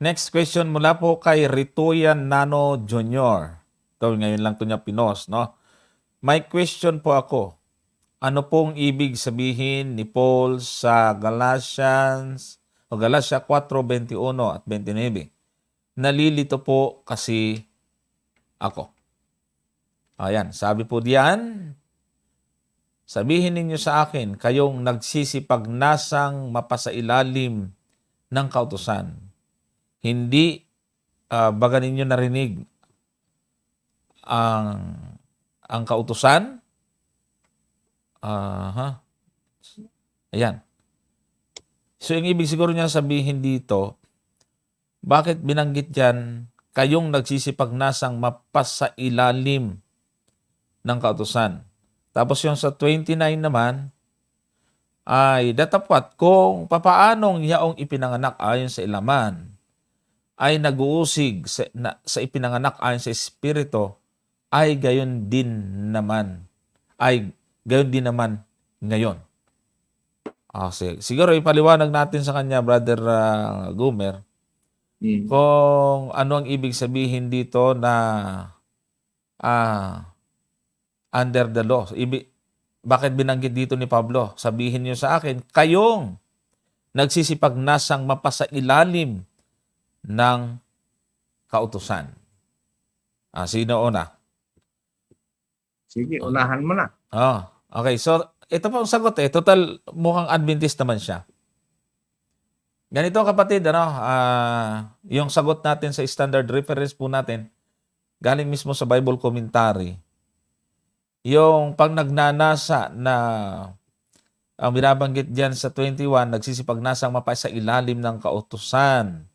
Next question mula po kay Rituyan Nano Jr. Ito, ngayon lang ito niya pinost, no? May question po ako. Ano pong ibig sabihin ni Paul sa Galatia 4:21 at 29? Nalilito po kasi ako. Ayan, sabi po diyan, sabihin ninyo sa akin, kayong nagsisipagnasang mapasailalim ng kautusan. Hindi baga ninyo narinig ang kautusan? Ayan. So, yung ibig siguro niya sabihin dito, bakit binanggit dyan, kayong nagsisipagnasang mapasailalim ng kautusan? Tapos yung sa 29 naman, ay datapwat kung papaanong yaong ipinanganak ayon sa ilaman, ay nag-uusig sa ipinanganak ayon sa Espiritu, ay gayon din naman ngayon. Siguro ipaliwanag natin sa kanya, Brother Gumer, kung ano ang ibig sabihin dito na under the law. Bakit binanggit dito ni Pablo? Sabihin niyo sa akin, kayong nagsisipagnasang mapasailalim ng kautusan. Sino una? Sige, unahan mo na. Okay. So, ito po ang sagot Total, mukhang Adventist naman siya. Ganito kapatid, yung sagot natin sa standard reference po natin, galing mismo sa Bible commentary. Yung pag nagnanasa na ang binabanggit diyan sa 21, nagsisipagnasang mapasailalim ng kautusan,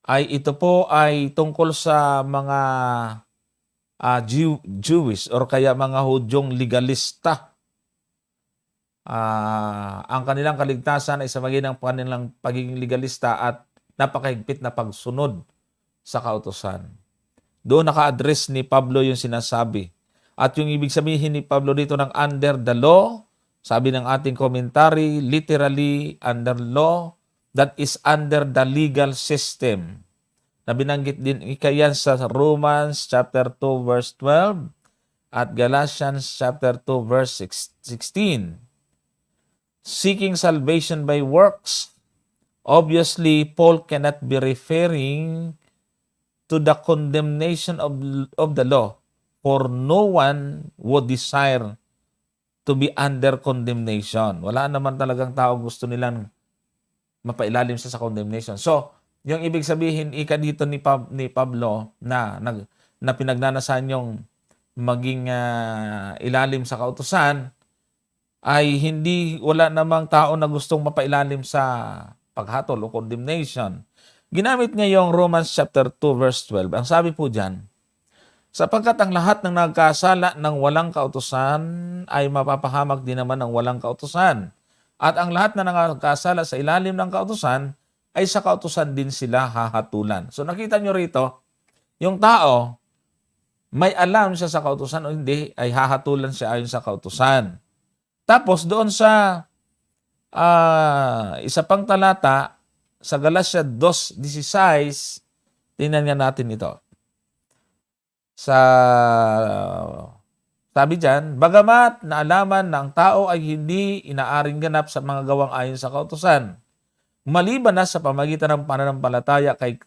ay ito po ay tungkol sa mga Jewish or kaya mga Hudyong legalista. Ang kanilang kaligtasan ay sa magitan ng kanilang pagiging legalista at napakahigpit na pagsunod sa kautusan. Doon naka-address ni Pablo yung sinasabi. At yung ibig sabihin ni Pablo dito ng under the law, sabi ng ating commentary, literally under law, that is under the legal system. Na binanggit din ikayan sa Romans chapter 2 verse 12 at Galatians chapter 2 verse 16. Seeking salvation by works. Obviously, Paul cannot be referring to the condemnation of the law, for no one would desire to be under condemnation. Wala naman talagang tao gusto nilang mapailalim sa condemnation. So, yung ibig sabihin, dito ni Pablo na pinagnanasan yung maging ilalim sa kautusan, ay wala namang tao na gustong mapailalim sa paghatol o condemnation. Ginamit niya yung Romans chapter 2 verse 12. Ang sabi po diyan, sapagkat ang lahat ng nagkasala ng walang kautusan ay mapapahamak din naman ng walang kautusan. At ang lahat na nagkasala sa ilalim ng kautusan ay sa kautusan din sila hahatulan. So nakita nyo rito, yung tao, may alam siya sa kautusan o hindi, ay hahatulan siya ayon sa kautusan. Tapos doon sa isa pang talata, sa Galatia 2:16, tingnan nga natin ito. Sabi dyan, bagamat naalaman ng tao ay hindi inaaring ganap sa mga gawang ayon sa kautusan, maliban na sa pamagitan ng pananampalataya kay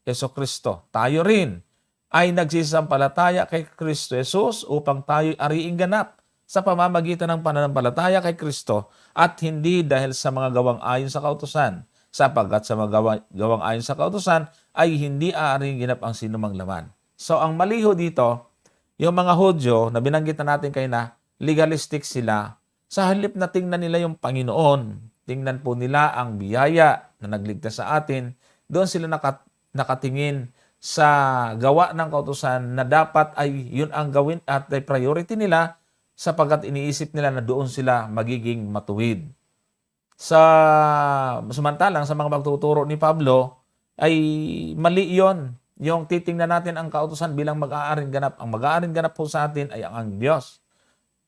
Jesucristo, tayo rin ay nagsisampalataya kay Kristo Jesus upang tayo ariing ganap sa pamamagitan ng pananampalataya kay Kristo at hindi dahil sa mga gawang ayon sa kautusan, sapagkat sa mga gawang ayon sa kautusan ay hindi aaring ganap ang sinumang laman. So, ang maliho dito, yung mga Hudyo na binanggit na natin kayo na legalistic sila, sa halip na tingnan nila yung Panginoon, tingnan po nila ang biyaya na nagligtas sa atin, doon sila nakatingin sa gawa ng kautusan na dapat ay yun ang gawin at ay priority nila sapagkat iniisip nila na doon sila magiging matuwid. Samantalang sa mga pagtuturo ni Pablo ay mali yon. Yung titingnan natin ang kautusan bilang mag-aaring ganap. Ang mag-aaring ganap po sa atin ay ang Diyos.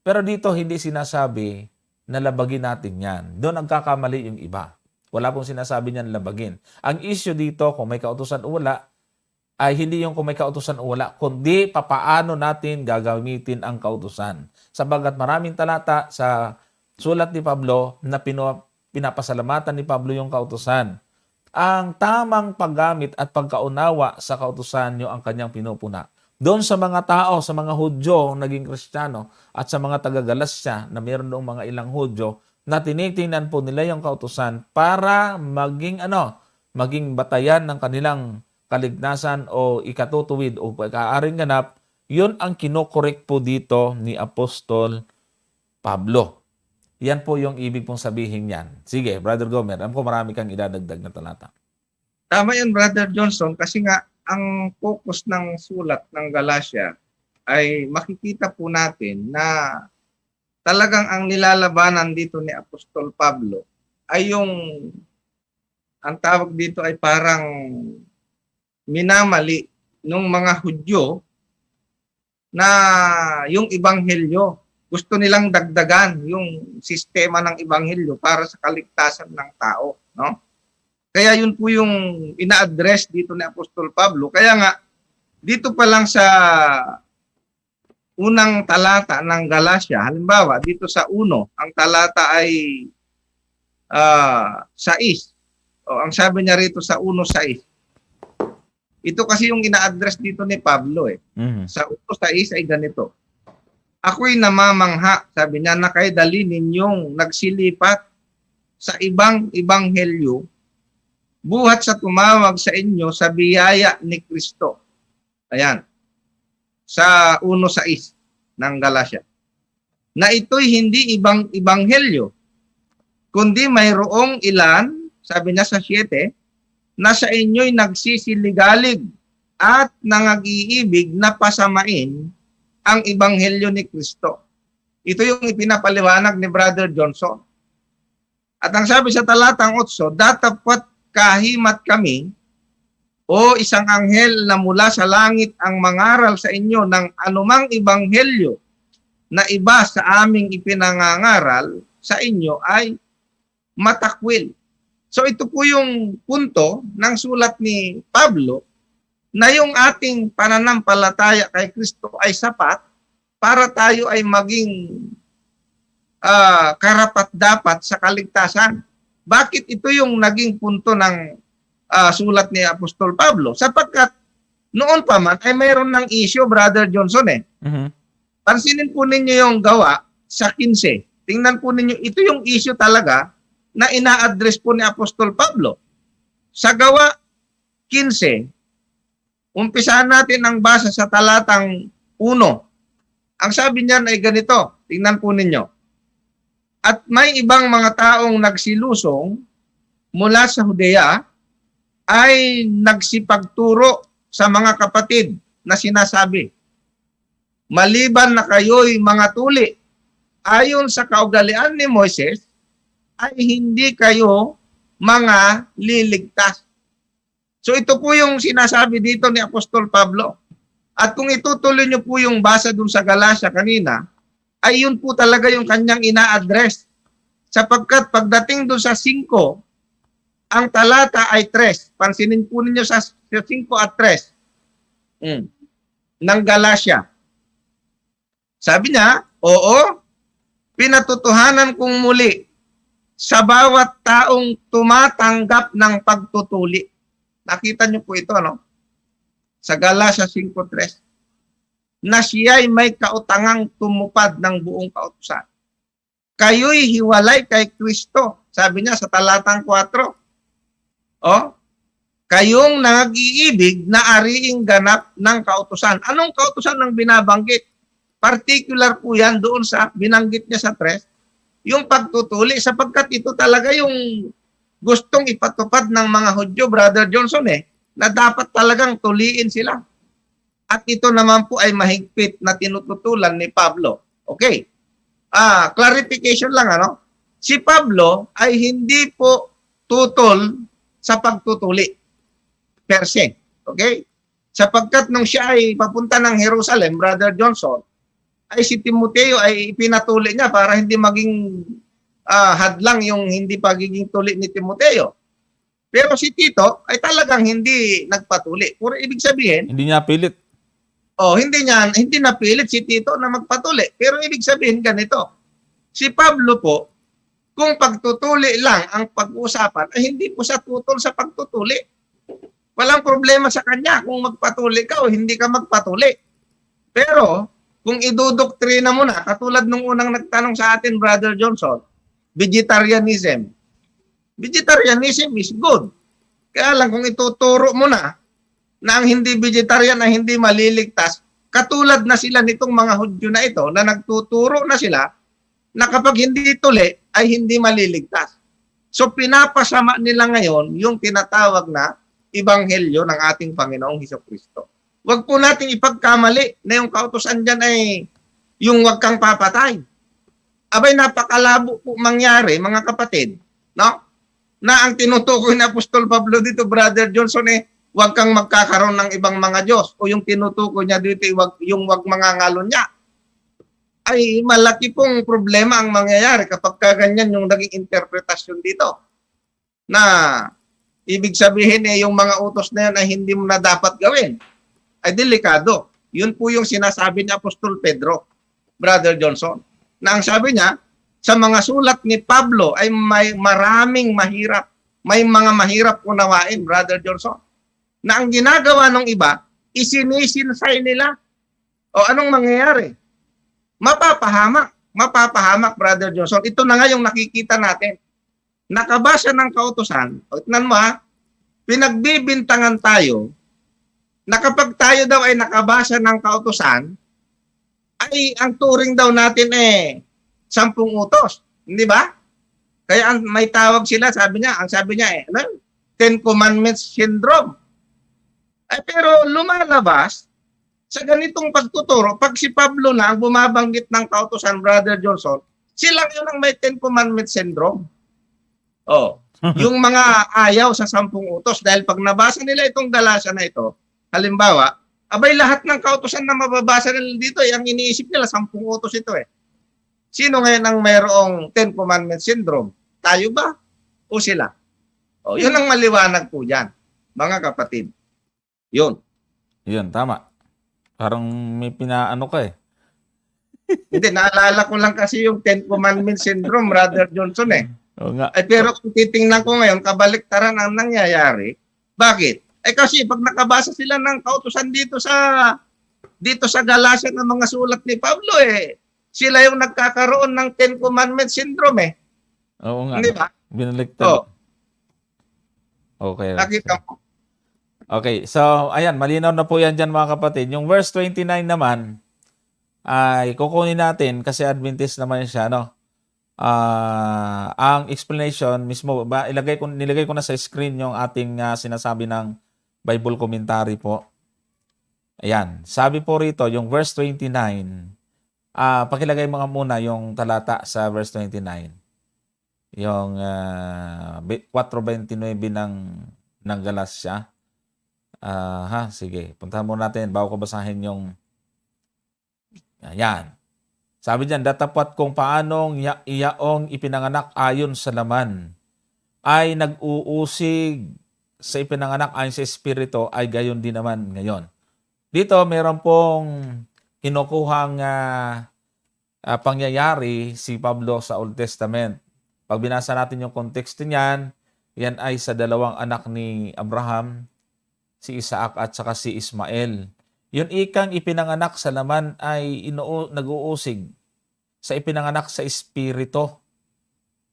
Pero dito hindi sinasabi na labagin natin yan. Doon nagkakamali yung iba. Wala pong sinasabi niyan labagin. Ang issue dito, kung may kautusan o wala, ay hindi yung kung may kautusan o wala, kundi papaano natin gagamitin ang kautusan. Sabagat maraming talata sa sulat ni Pablo na pinapasalamatan ni Pablo yung kautusan. Ang tamang paggamit at pagkaunawa sa kautusan nyo ang kanyang pinupuna. Doon sa mga tao, sa mga Hudyo naging Kristiyano at sa mga taga-Galasya na mayroon doong mga ilang Hudyo na tinitingnan po nila yung kautusan para maging batayan ng kanilang kaligtasan o ikatutuwid o pag-aaring ganap, yun ang kinokorek po dito ni Apostol Pablo. Yan po yung ibig pong sabihin yan. Sige, Brother Gomer, alam ko marami kang idadagdag na talata. Tama yan, Brother Johnson, kasi nga ang focus ng sulat ng Galatia ay makikita po natin na talagang ang nilalabanan dito ni Apostol Pablo ay yung, ang tawag dito ay parang minamali ng mga Hudyo na yung ebanghelyo. Gusto nilang dagdagan yung sistema ng ebanghelyo para sa kaligtasan ng tao, no? Kaya yun po yung ina-address dito ni Apostol Pablo. Kaya nga, dito pa lang sa unang talata ng Galatia, halimbawa, dito sa 1, ang talata ay 6. O, ang sabi niya rito sa 1:6. Ito kasi yung ina-address dito ni Pablo eh. Sa 1:6 ay ganito. Ako'y namamangha, sabi niya, na kayo dali ninyong nagsilipat sa ibang ebanghelyo buhat sa tumawag sa inyo sa biyaya ni Kristo. Ayan. Sa 1:6 ng Galatia. Na ito'y hindi ibang ebanghelyo, kundi mayroong ilan, sabi niya sa 7, na sa inyo'y nagsisiligalig at nangag-iibig na pasamain ang ebanghelyo ni Kristo. Ito yung ipinapaliwanag ni Brother Johnson. At ang sabi sa talatang 8, datapwat kahimat kami o isang anghel na mula sa langit ang mangaral sa inyo ng anumang ebanghelyo na iba sa aming ipinangangaral sa inyo ay matakwil. So ito po yung punto ng sulat ni Pablo na yung ating pananampalataya kay Kristo ay sapat para tayo ay maging karapat-dapat sa kaligtasan. Bakit ito yung naging punto ng sulat ni Apostol Pablo? Sapagkat noon pa man ay mayroon ng issue, Brother Johnson eh. Pansinin po ninyo yung gawa sa 15. Tingnan po ninyo, ito yung issue talaga na ina-address po ni Apostol Pablo. Sa gawa 15, umpisahan natin ang basa sa talatang 1. Ang sabi niyan ay ganito. Tingnan po ninyo. At may ibang mga taong nagsilusong mula sa Judea ay nagsipagturo sa mga kapatid na sinasabi, maliban na kayo'y mga tuli, ayon sa kaugalian ni Moises, ay hindi kayo mga liligtas. So ito po yung sinasabi dito ni Apostol Pablo. At kung itutuloy nyo po yung basa dun sa Galatia kanina, ay yun po talaga yung kanyang ina-address. Sapagkat pagdating dun sa 5, ang talata ay 3. Pansinin po ninyo sa 5 at 3 ng Galatia. Sabi niya, oo, pinatutuhanan kong muli sa bawat taong tumatanggap ng pagtutuli. Nakita niyo po ito, no? Sa Galatia 5:3. Na siya'y may kautangang tumupad ng buong kautusan. Kayo'y hiwalay kay Kristo. Sabi niya sa talatang 4. Oh, kayong nag-iibig na ariing ganap ng kautusan. Anong kautusan ang binabanggit? Particular po yan doon sa binanggit niya sa 3. Yung pagtutuli, sapagkat ito talaga yung gustong ipatupad ng mga Hudyo, Brother Johnson na dapat talagang tuliin sila. At ito naman po ay mahigpit na tinututulan ni Pablo. Okay. Clarification lang, ano? Si Pablo ay hindi po tutol sa pagtutuli per se. Okay? Sapagkat nung siya ay papunta ng Jerusalem, Brother Johnson, ay si Timoteo ay ipinatuli niya para hindi maging hadlang yung hindi pagiging tuli ni Timoteo. Pero si Tito ay talagang hindi nagpatuli. Puro ibig sabihin, Hindi niya pilit. hindi napilit si Tito na magpatuli. Pero ibig sabihin ganito, si Pablo po, kung pagtutuli lang ang pag-uusapan, ay hindi po siya tutol sa pagtutuli. Walang problema sa kanya kung magpatuli ka o hindi ka magpatuli. Pero kung idodoktrina mo na, katulad nung unang nagtanong sa atin, Brother Johnson, vegetarianism. Vegetarianism is good. Kaya lang kung ituturo mo na ang hindi vegetarian na hindi maliligtas, katulad na sila nitong mga Hudyo na ito na nagtuturo na sila na kapag hindi tuli ay hindi maliligtas. So pinapasama nila ngayon yung tinatawag na ebanghelyo ng ating Panginoong Hesukristo. Huwag po nating ipagkamali na yung kautusan dyan ay yung huwag kang papatay. Abay, napakalabo po mangyari, mga kapatid, no? Na ang tinutukoy ni Apostol Pablo dito, Brother Johnson, huwag kang magkakaroon ng ibang mga Diyos. O yung tinutukoy niya dito, yung huwag mangangalon niya. Ay malaki pong problema ang mangyayari kapag ganyan yung naging interpretasyon dito. Na ibig sabihin yung mga utos na yan ay hindi mo na dapat gawin. Ay delikado. Yun po yung sinasabi ni Apostol Pedro, Brother Johnson. Na ang sabi niya, sa mga sulat ni Pablo ay may maraming mahirap. May mga mahirap unawain, Brother Johnson. Na ang ginagawa ng iba, isinisinsay nila. O anong mangyayari? Mapapahamak, Brother Johnson. Ito na nga yung nakikita natin. Nakabasa ng kautusan, o tignan mo pinagbibintangan tayo na kapag tayo daw ay nakabasa ng kautusan, ay ang turing daw natin 10 utos. Hindi ba? Kaya may tawag sila, ang sabi niya 10 Commandments Syndrome. Pero lumalabas, sa ganitong pagtuturo, pag si Pablo na ang bumabanggit ng kautusan, Brother Johnson, sila yun ang may 10 Commandments Syndrome. Yung mga ayaw sa 10 utos. Dahil pag nabasa nila itong Galatia na ito, halimbawa, abay lahat ng kautusan na mababasa nila dito, ang iniisip nila, 10 utos ito Sino ngayon ang mayroong 10 Commandments Syndrome? Tayo ba? O sila? Yun ang maliwanag po dyan, mga kapatid. Yun. Yun, tama. Parang may pinaano ka Hindi, naalala ko lang kasi yung 10 Commandments Syndrome, Brother Johnson Oo nga. Pero kung titingnan ko ngayon, kabaliktaran ang nangyayari. Bakit? Kasi pag nakabasa sila ng kautusan dito sa Galatia ng mga sulat ni Pablo, sila yung nagkakaroon ng 10 Commandments Syndrome Oo nga. Hindi ba? Binaliktad. Okay. Nakita mo. Okay, so ayan, malinaw na po yan dyan mga kapatid. Yung verse 29 naman, ay kukunin natin kasi Adventist naman siya, no? Ang explanation mismo, nilagay ko na sa screen yung ating sinasabi ng Bible commentary po. Ayan, sabi po rito, yung verse 29, pakilagay mga muna yung talata sa verse 29. Yung 4:29 ng Galatia. Sige. Puntahan muna natin bago ko basahin yung ayan. Sabi diyan, datapwat kung paanong iyaong ipinanganak ayon sa laman ay nag-uusig sa ipinanganak ayon sa Espiritu ay gayon din naman ngayon. Dito meron pong kinukuhang pangyayari si Pablo sa Old Testament. Pag binasa natin yung konteksto niyan, yan ay sa dalawang anak ni Abraham, si Isaac at saka si Ismael. Yung ikang ipinanganak sa laman ay nag-uusig sa ipinanganak sa Espiritu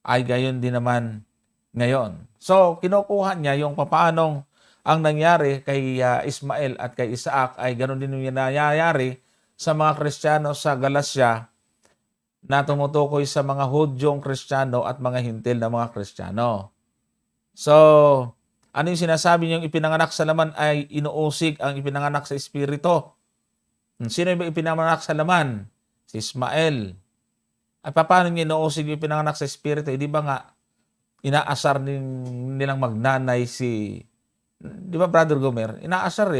ay gayon din naman ngayon. So, kinukuha niya yung papaanong ang nangyari kay Ismael at kay Isaac ay ganon din yung nangyayari sa mga Kristiyano sa Galatia na tumutukoy sa mga Hudyong Kristiyano at mga Hintil na mga Kristiyano. So, ano yung sinasabi niyong ipinanganak sa laman ay inuusig ang ipinanganak sa Espiritu? Sino yung ipinanganak sa laman? Si Ismael. At paano niya inuusig yung ipinanganak sa Espiritu? Di ba nga, inaasar nilang magnanay di ba Brother Gomer? Inaasar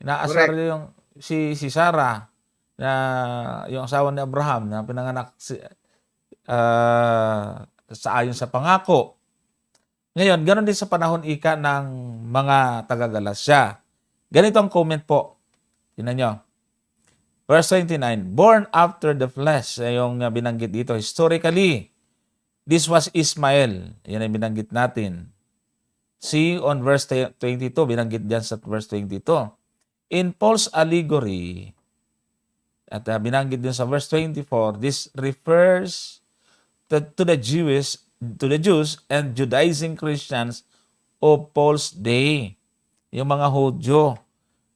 Inaasar yung si Sarah na yung asawa ni Abraham na pinanganak sa ayon sa pangako. Ngayon, ganoon din sa panahon ika ng mga taga-Galasya. Ganito ang comment po. Tingnan nyo. Verse 29, born after the flesh, yung binanggit dito. Historically, this was Ismael. Yan ang binanggit natin. See on verse 22, binanggit dyan sa verse 22. In Paul's allegory, at binanggit din sa verse 24, this refers to the Jews and Judaizing Christians of Paul's day. Yung mga Hudyo,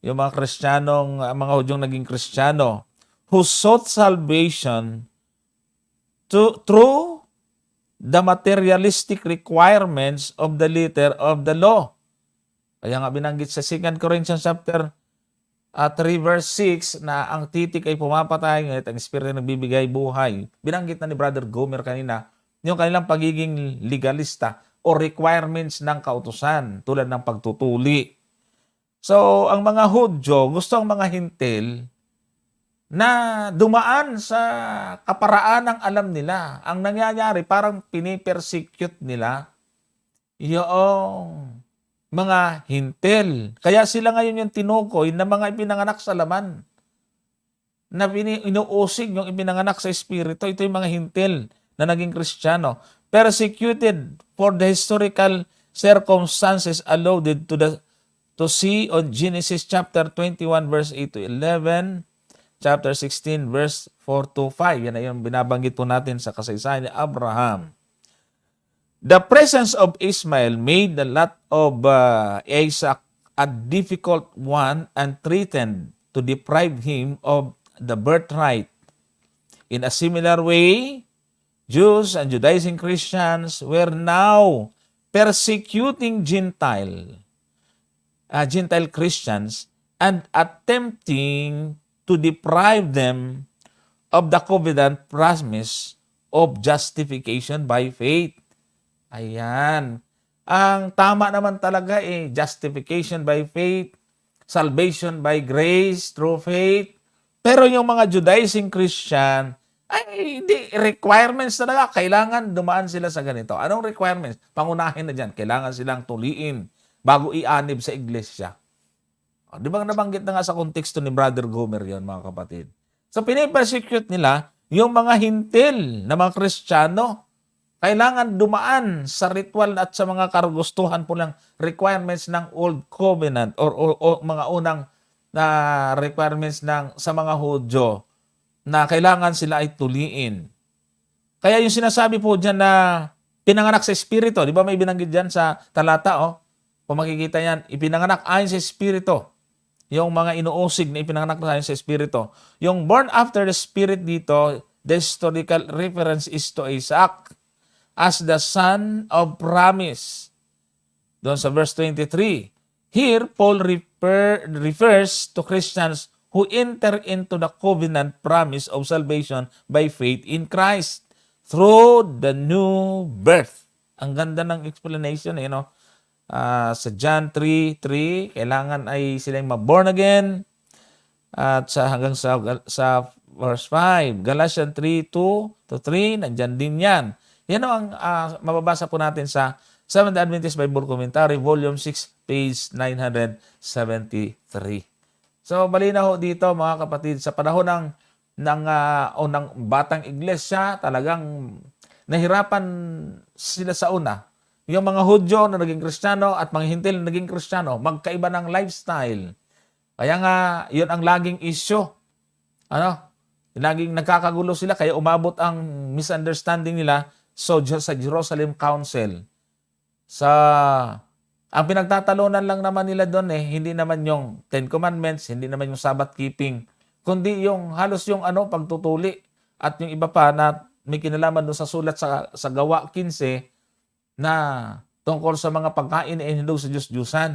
yung mga Hudyong naging Kristiyano who sought salvation through the materialistic requirements of the letter of the law. Kaya nga binanggit sa 2 Corinthians chapter 3 verse 6 na ang titik ay pumapatay, ngunit ang espiritu ay nagbibigay buhay. Binanggit na ni Brother Gomer kanina yung kanilang pagiging legalista o requirements ng kautusan tulad ng pagtutuli. So, ang mga Hudyo, gusto ang mga Hintil na dumaan sa kaparaan ng alam nila. Ang nangyayari, parang pinipersecute nila yung mga Hintil. Kaya sila ngayon yung tinukoy na mga ipinanganak sa laman. Na inuusig yung ipinanganak sa Espiritu. Ito yung mga Hintil na naging Kristiyano. Persecuted for the historical circumstances alluded to see on Genesis chapter 21 verse 8 to 11, chapter 16 verse 4 to 5. Yan ay yung binabanggit po natin sa kasaysayan ni Abraham. The presence of Ishmael made the lot of Isaac a difficult one and threatened to deprive him of the birthright. In a similar way, Jews and Judaizing Christians were now persecuting Gentile Christians and attempting to deprive them of the covenant promise of justification by faith. Ayan. Ang tama naman talaga justification by faith, salvation by grace through faith. Pero yung mga Judaizing Christian, ay hindi, requirements talaga. Kailangan dumaan sila sa ganito. Anong requirements? Pangunahin na dyan. Kailangan silang tuliin bago ianib sa iglesia. Di ba nabanggit na nga sa konteksto ni Brother Gomer yon, mga kapatid? So, pinipersecute nila yung mga Hintil na mga Kristiyano. Kailangan dumaan sa ritual at sa mga kagustuhan po ng requirements ng Old Covenant o mga unang na requirements sa mga Hudyo na kailangan sila ay tuliin. Kaya yung sinasabi po dyan na pinanganak sa Espiritu, di ba may binanggit dyan sa talata, kung makikita yan, ipinanganak ayon sa Espiritu. Yung mga inuusig na ipinanganak ayon sa Espiritu. Yung born after the Spirit dito, the historical reference is to Isaac as the son of promise. Doon sa verse 23. Here, Paul refers to Christians who enter into the covenant promise of salvation by faith in Christ through the new birth. Ang ganda ng explanation, sa John 3:3, kailangan ay silang ma-born again. At hanggang sa verse 5, Galatians 3:2-3, nandyan din yan. Yan ang mababasa po natin sa Seventh Adventist Bible Commentary, Volume 6, page 973. So, malinaw dito mga kapatid, sa panahon ng batang iglesia, talagang nahirapan sila sa una. Yung mga Hudyo na naging Kristiyano at mga Hintil na naging Kristiyano, magkaiba ng lifestyle. Kaya nga, yun ang laging issue. Laging nagkakagulo sila, kaya umabot ang misunderstanding nila sa Jerusalem Council. Ang pinagtatalunan lang naman nila doon hindi naman yung Ten Commandments, hindi naman yung Sabbath keeping, kundi yung halos yung pagtutuli at yung iba pa na may kinalaman doon sa sulat sa Gawa 15 na tungkol sa mga pagkain na hinindog sa Diyos-Diyusan.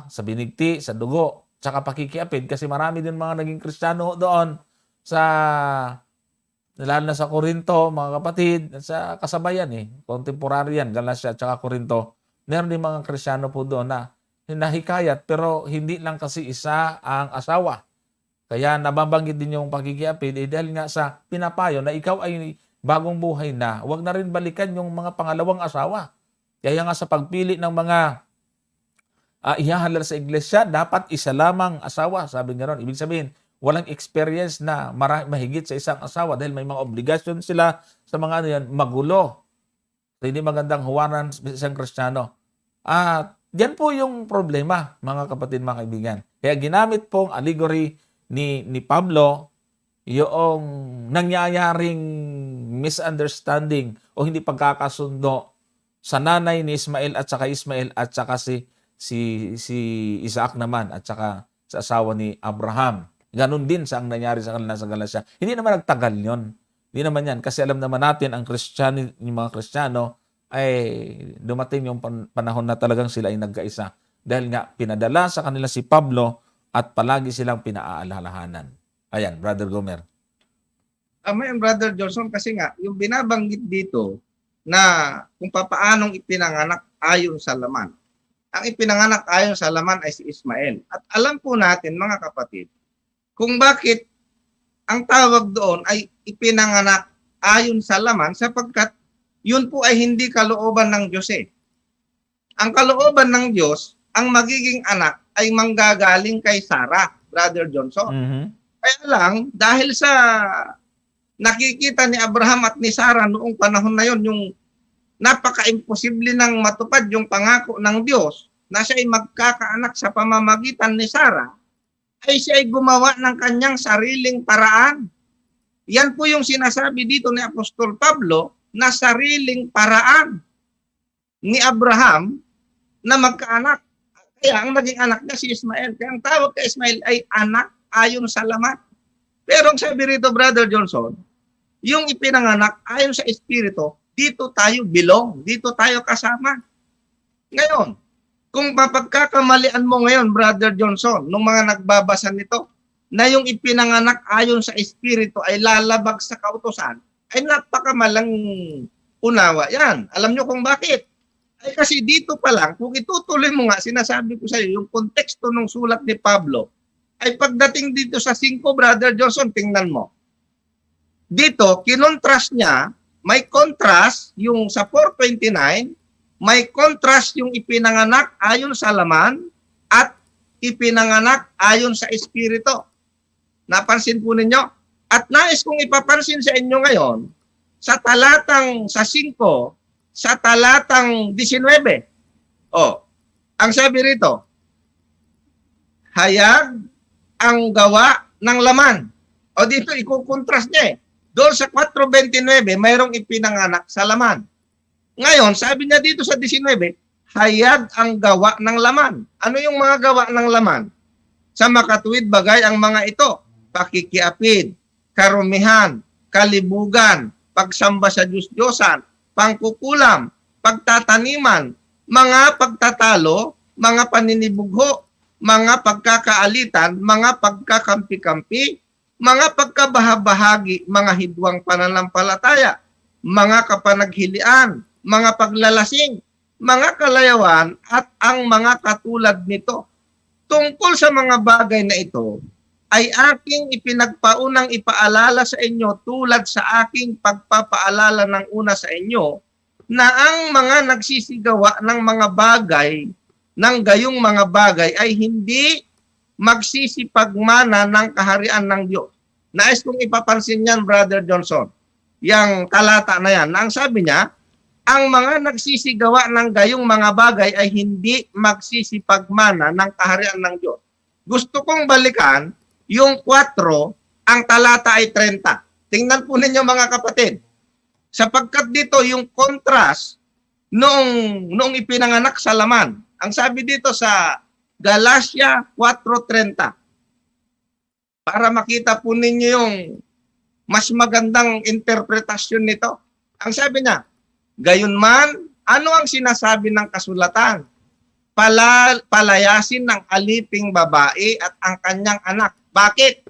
Sa binigti, sa dugo, tsaka pakikiapid kasi marami din mga naging Kristiyano doon lalo na sa Corinto, mga kapatid, sa kasabayan contemporary yan, Galatia tsaka Corinto. Meron din mga Kristiyano po doon na hinahikayat pero hindi lang kasi isa ang asawa. Kaya nababanggit din yung pakikiapid dahil nga sa pinapayo na ikaw ay bagong buhay na, huwag na rin balikan yung mga pangalawang asawa. Kaya nga sa pagpili ng mga ihahalal sa iglesia, dapat isa lamang asawa, sabi nga ron. Ibig sabihin, walang experience na mahigit sa isang asawa dahil may mga obligasyon sila sa mga ano yan, magulo. So, hindi magandang huwaran sa isang Kristiyano. At yan po yung problema, mga kapatid, mga kaibigan. Kaya ginamit pong allegory ni Pablo yung nangyayaring misunderstanding o hindi pagkakasundo sa nanay ni Ismael at saka si Isaac naman at saka sa asawa ni Abraham. Ganon din sa ang nangyari sa kanila sa Galacia. Hindi naman nagtagal yon. Hindi naman yan. Kasi alam naman natin ang yung mga Kristiyano ay dumating yung panahon na talagang sila ay nagkaisa. Dahil nga pinadala sa kanila si Pablo at palagi silang pinaalalahanan. Ayan, Brother Gomer. Yung Brother Johnson, kasi nga, yung binabanggit dito na kung papaanong ipinanganak ayon sa laman. Ang ipinanganak ayon sa laman ay si Ismael. At alam po natin, mga kapatid, kung bakit ang tawag doon ay ipinanganak ayon sa laman sapagkat yun po ay hindi kalooban ng Diyos eh. Ang kalooban ng Diyos, ang magiging anak ay manggagaling kay Sarah, Brother Johnson. Mm-hmm. Kaya lang, dahil sa nakikita ni Abraham at ni Sarah noong panahon na yon, yung napaka-imposible nang matupad yung pangako ng Diyos na siya ay magkakaanak sa pamamagitan ni Sarah, ay siya ay gumawa ng kanyang sariling paraan. Yan po yung sinasabi dito ni Apostol Pablo na sariling paraan ni Abraham na magkaanak. Kaya ang naging anak niya si Ismael. Kaya ang tawag kay Ismael ay anak ayon sa laman. Pero ang sabi rito, Brother Johnson, yung ipinanganak ayon sa Espiritu, dito tayo belong, dito tayo kasama. Ngayon, kung mapagkakamalian mo ngayon, Brother Johnson, nung mga nagbabasa nito, na yung ipinanganak ayon sa Espiritu ay lalabag sa kautusan, ay napakamalang unawa yan. Alam nyo kung bakit? Ay kasi dito pa lang, kung itutuloy mo nga, sinasabi ko sa iyo, yung konteksto ng sulat ni Pablo, ay pagdating dito sa 5, Brother Johnson, tingnan mo. Dito, kinontrast niya, may contrast yung sa 4:29, may contrast yung ipinanganak ayon sa laman at ipinanganak ayon sa Espiritu. Napansin po ninyo? At nais kong ipapansin sa inyo ngayon, sa 5, sa talatang 19. Ang sabi rito, hayag ang gawa ng laman. Dito ikukontrast niya eh. Doon sa 4:29, mayroong ipinanganak sa laman. Ngayon, sabi niya dito sa 19, hayag ang gawa ng laman. Ano yung mga gawa ng laman? Sa makatuwid bagay ang mga ito, pakikiapid, karumihan, kalibugan, pagsamba sa Diyos-Diyosan, pangkukulam, pagtataniman, mga pagtatalo, mga paninibugho, mga pagkakaalitan, mga pagkakampi-kampi, mga pagkabahabahagi, mga hidwang pananampalataya, mga kapanaghilian, mga paglalasing, mga kalayawan, at ang mga katulad nito. Tungkol sa mga bagay na ito, ay aking ipinagpaunang ipaalala sa inyo tulad sa aking pagpapaalala ng una sa inyo na ang mga nagsisigawa ng mga bagay, ng gayong mga bagay ay hindi magsisipagmana ng kaharian ng Diyos. Nais kong ipapansin yan, Brother Johnson, yung talata na yan. Ang sabi niya, ang mga nagsisigawa ng gayong mga bagay ay hindi magsisipagmana ng kaharian ng Diyos. Gusto kong balikan yung 4, ang talata ay 30. Tingnan po ninyo mga kapatid. Sapagkat dito yung contrast noong ipinanganak sa laman. Ang sabi dito sa Galacia 4:30. Para makita po ninyo yung mas magandang interpretasyon nito. Ang sabi niya, gayunman, ano ang sinasabi ng kasulatan? Palayasin ng aliping babae at ang kanyang anak. Bakit?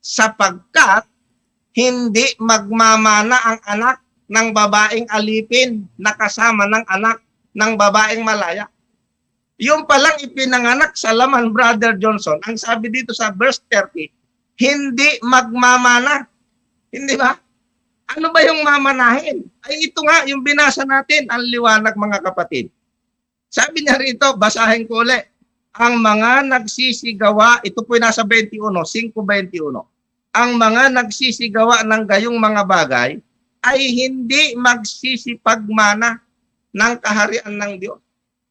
Sapagkat hindi magmamana ang anak ng babaeng alipin na kasama ng anak ng babaeng malaya. Yung palang ipinanganak sa laman, Brother Johnson, ang sabi dito sa verse 30, hindi magmamana. Hindi ba? Ano ba yung mamanahin? Ay ito nga, yung binasa natin, ang liwanag mga kapatid. Sabi niya rito, basahin ko ulit. Ang mga nagsisigawa, ito po nasa 21, 5:21. Ang mga nagsisigawa ng gayong mga bagay ay hindi magsisipagmana ng kaharian ng Diyos.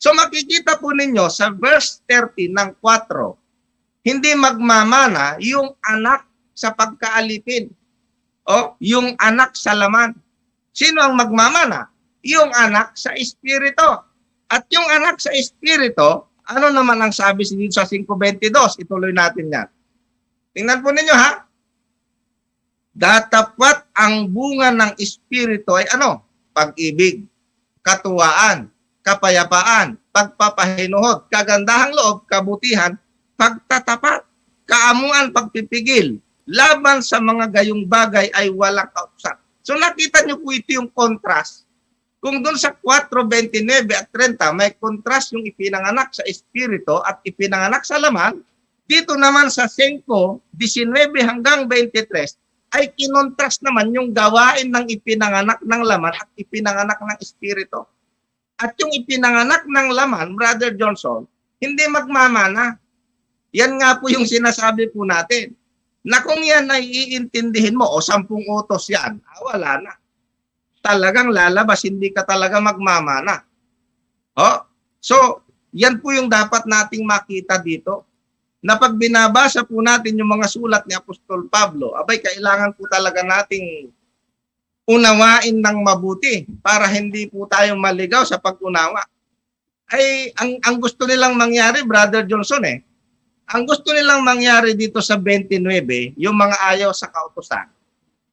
So makikita po ninyo sa verse 30 ng 4, hindi magmamana yung anak sa pagkaalipin o yung anak sa laman. Sino ang magmamana? Yung anak sa espiritu. At yung anak sa espiritu, ano naman ang sabi dito sa 5:22? Ituloy natin yan. Tingnan po ninyo ha. Datapwat ang bunga ng espiritu ay ano? Pag-ibig, katuwaan, kapayapaan, pagpapahinuhod, kagandahang loob, kabutihan, pagtatapat, kaamuan, pagpipigil, laban sa mga gayong bagay ay walang kautusan. So nakita niyo po ito yung contrast. Kung doon sa 4:29 at 30, may contrast yung ipinanganak sa espiritu at ipinanganak sa laman, dito naman sa 5:19 hanggang 23, ay kinontrast naman yung gawain ng ipinanganak ng laman at ipinanganak ng espiritu. At yung ipinanganak ng laman, Brother Johnson, hindi magmamana. Yan nga po yung sinasabi po natin. Na kung yan ay iintindihin mo, o 10 utos yan, wala na. Talagang lalabas, hindi ka talaga magmamana. So, yan po yung dapat nating makita dito. Na pag binabasa po natin yung mga sulat ni Apostol Pablo, abay, kailangan po talaga nating unawain ng mabuti para hindi po tayo maligaw sa pag-unawa. Ay, ang gusto nilang mangyari, Brother Johnson, ang gusto nilang mangyari dito sa 29, yung mga ayaw sa kautusan,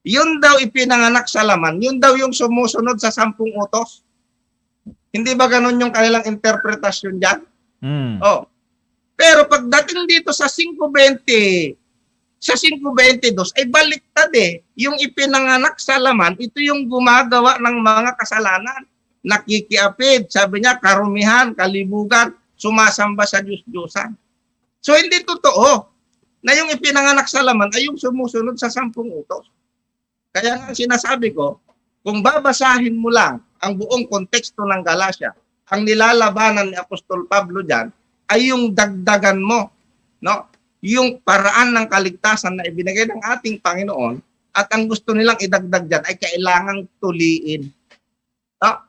yun daw ipinanganak sa laman, yun daw yung sumusunod sa 10 utos. Hindi ba ganun yung kanilang interpretasyon dyan? Oh. Pero pagdating dito sa 5:20, sa 5:22, ay baliktad Yung ipinanganak sa laman, ito yung gumagawa ng mga kasalanan. Nakikiapid, sabi niya, karumihan, kalibugan, sumasamba sa Diyos-Diyosan. So hindi totoo na yung ipinanganak sa laman ay yung sumusunod sa 10 utos. Kaya nga sinasabi ko, kung babasahin mo lang ang buong konteksto ng Galacia, ang nilalabanan ni Apostol Pablo dyan, ay yung dagdagan mo, no? Yung paraan ng kaligtasan na ibinigay ng ating Panginoon at ang gusto nilang idagdag dyan ay kailangang tuliin. No?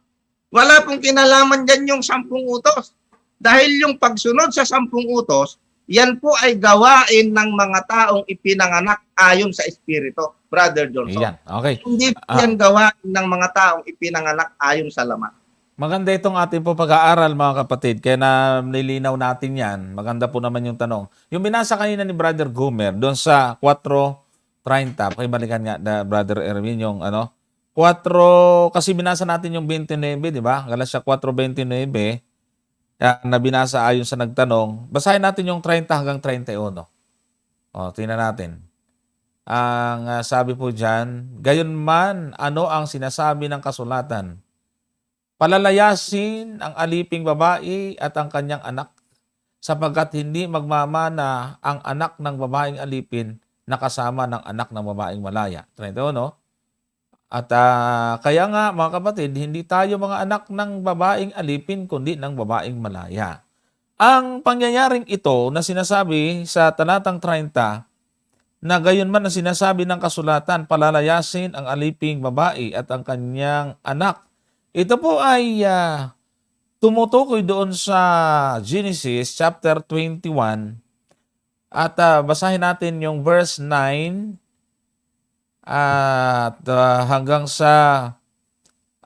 Wala pong kinalaman dyan yung 10 utos. Dahil yung pagsunod sa 10 utos, yan po ay gawain ng mga taong ipinanganak ayon sa Espiritu, Brother Johnson. Yan. Okay. Hindi po yan gawain ng mga taong ipinanganak ayon sa laman. Maganda itong ating po pag-aaral, mga kapatid. Kaya na nilinaw natin yan. Maganda po naman yung tanong. Yung binasa kanina ni Brother Gomer, doon sa 4:30, pakibalikan nga, Brother Erwin, yung 4, kasi binasa natin yung 29, di ba? Galacia 4:29, na binasa ayon sa nagtanong. Basahin natin yung 30 hanggang 31. Tingnan natin. Ang sabi po dyan, gayon man, ano ang sinasabi ng kasulatan? Palalayasin ang aliping babae at ang kanyang anak, sapagkat hindi magmamana ang anak ng babaeng alipin na kasama ng anak ng babaeng malaya. 31, At kaya nga, mga kapatid, hindi tayo mga anak ng babaeng alipin, kundi ng babaeng malaya. Ang pangyayaring ito na sinasabi sa talatang 30, na gayon man ang sinasabi ng kasulatan, palalayasin ang aliping babae at ang kanyang anak. Ito po ay tumutukoy doon sa Genesis chapter 21 at basahin natin yung verse 9 at hanggang sa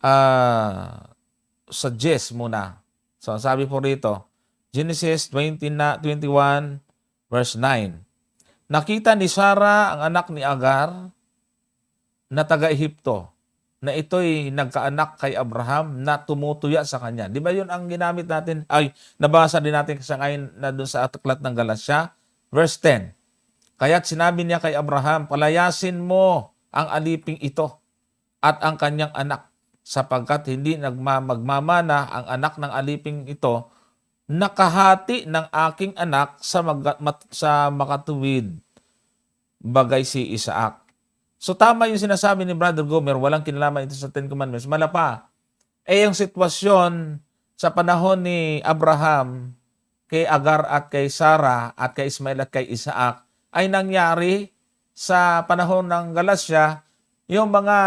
10 muna. So sabi po rito, Genesis 21 verse 9. Nakita ni Sarah ang anak ni Agar na taga-Ehipto, na ito'y nagkaanak kay Abraham na tumutuya sa kanya. Di ba yun ang ginamit natin? Ay, nabasa din natin sa ngayon na doon sa aklat ng Galacia. Verse 10. Kaya't sinabi niya kay Abraham, palayasin mo ang aliping ito at ang kanyang anak, sapagkat hindi magmamana ang anak ng aliping ito, nakahati ng aking anak sa makatuwid, bagay si Isaac. So tama yung sinasabi ni Brother Gomer, walang kinalaman ito sa Ten Commandments. Mala pa, yung sitwasyon sa panahon ni Abraham, kay Agar at kay Sarah at kay Ismael at kay Isaac ay nangyari sa panahon ng Galasya, yung mga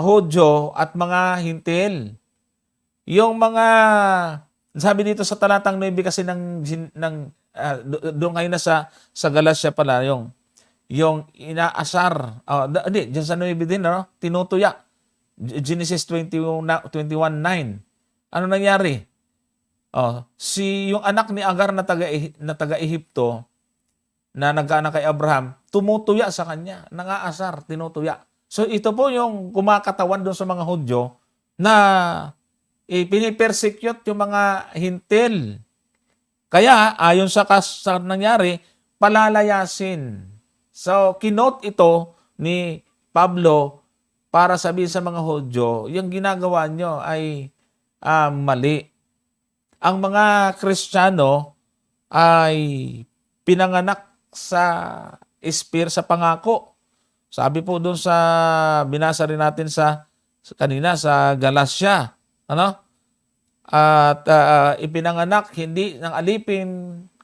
Hudyo at mga Hintil. Yung mga, sabi dito sa talatang 9 kasi doon ngayon na sa Galasya pala, yung inaasar, hindi, dyan sa 9 din, no? Tinutuya. Genesis 21:9. Ano nangyari? Yung anak ni Agar na taga-Ehipto, na nagkaanak kay Abraham, tumutuya sa kanya, nangaasar, tinutuya. So ito po yung kumakatawan doon sa mga Hudyo na pinipersecute yung mga Hintil. Kaya ayon sa nangyari, palalayasin. So kinote ito ni Pablo para sabihin sa mga Hudyo, yung ginagawa nyo ay mali. Ang mga Kristiyano ay pinanganak sa sa pangako. Sabi po doon sa binasa rin natin kanina sa Galasya, ano? At ipinanganak hindi ng alipin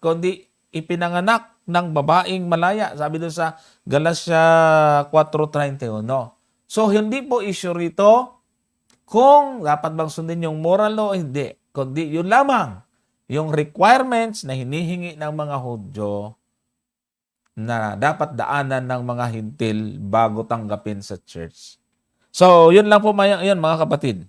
kundi ipinanganak ng babaeng malaya. Sabi doon sa Galasya 4:31. So hindi po issue rito kung dapat bang sundin yung moral law o hindi. Kundi yun lamang, yung requirements na hinihingi ng mga Hudyo na dapat daanan ng mga Hintil bago tanggapin sa church. So, yun lang po yun, mga kapatid.